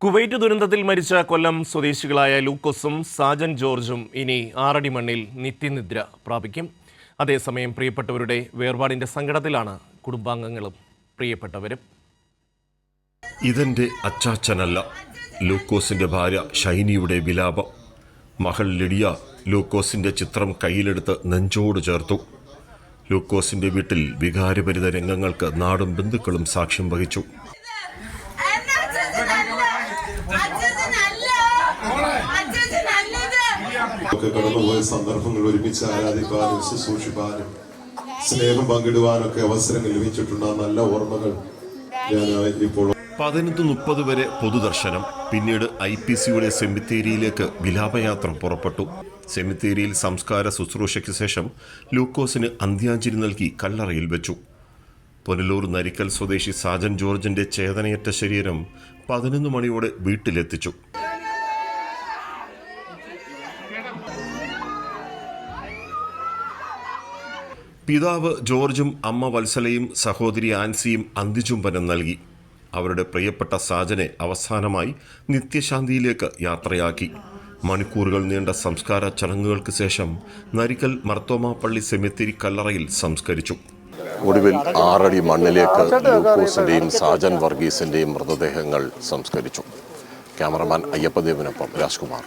Kuwait ദുരന്തത്തിൽ മരിച്ച കൊല്ലം സ്വദേശികളായ ലൂക്കോസും സാജൻ ജോർജും ഇനി ആറടി മണ്ണിൽ നിത്യനിദ്ര പ്രാപിക്കും. അതേസമയം പ്രിയപ്പെട്ടവരുടെ വേർപാടിന്റെ സങ്കടത്തിലാണ് കുടുംബാംഗങ്ങളും പ്രിയപ്പെട്ടവരും. ഇതെന്റെ അച്ചാച്ചനല്ല, ലൂക്കോസിന്റെ ഭാര്യ ഷൈനിയുടെ വിലാപം. മകൾ ലിഡിയ ലൂക്കോസിന്റെ ചിത്രം കയ്യിലെടുത്ത് നെഞ്ചോട് ചേർത്തു. ലൂക്കോസിന്റെ വീട്ടിൽ വികാരഭരിത രംഗങ്ങൾക്ക് നാടും ബന്ധുക്കളും സാക്ഷ്യം വഹിച്ചു. കടന്നുപോയ സന്ദർഭങ്ങൾ ഒരുമിച്ച് ആരാധിക്കാനും ശുശ്രൂഷിക്കാനും സ്നേഹം പങ്കിടുവാനൊക്കെ അവസരങ്ങൾ ലഭിച്ചിട്ടുണ്ട്. നല്ല ഓർമ്മകൾ ഞാൻ ഇപ്പോൾ 11:30 വരെ പൊതുദർശനം. പിന്നീട് IPCയുടെ സെമിത്തേരിയിലേക്ക് വിലാപയാത്ര പുറപ്പെട്ടു. സെമിത്തേരിയിൽ സംസ്കാര ശുശ്രൂഷയ്ക്ക് ശേഷം ലൂക്കോസിന് അന്ത്യാഞ്ജലി നൽകി കല്ലറയിൽ വെച്ചു. പുനലൂർ നരിക്കൽ സ്വദേശി സാജൻ ജോർജിന്റെ ചേതനയറ്റ ശരീരം 11 മണിയോടെ വീട്ടിലെത്തിച്ചു. പിതാവ് ജോർജും അമ്മ വത്സലയും സഹോദരി ആൻസിയും അന്ത്യചുംബനം നൽകി. അവരുടെ പ്രിയപ്പെട്ട സാജനെ അവസാനമായി നിത്യശാന്തിയിലേക്ക് യാത്രയാക്കി. മണിക്കൂറുകൾ നീണ്ട സംസ്കാര ചടങ്ങുകൾക്ക് ശേഷം നരിക്കൽ മർത്തോമ പള്ളി സെമിത്തേരി കല്ലറയിൽ സംസ്കരിച്ചു. ഒടുവിൽ 6 അടി മണ്ണിലേക്ക് ലൂക്കോസിന്റെയും സാജൻ വർഗീസിന്റെയും മൃതദേഹങ്ങൾ സംസ്കരിച്ചു. ക്യാമറമാൻ അയ്യപ്പദേവനൊപ്പം രാജ്കുമാർ.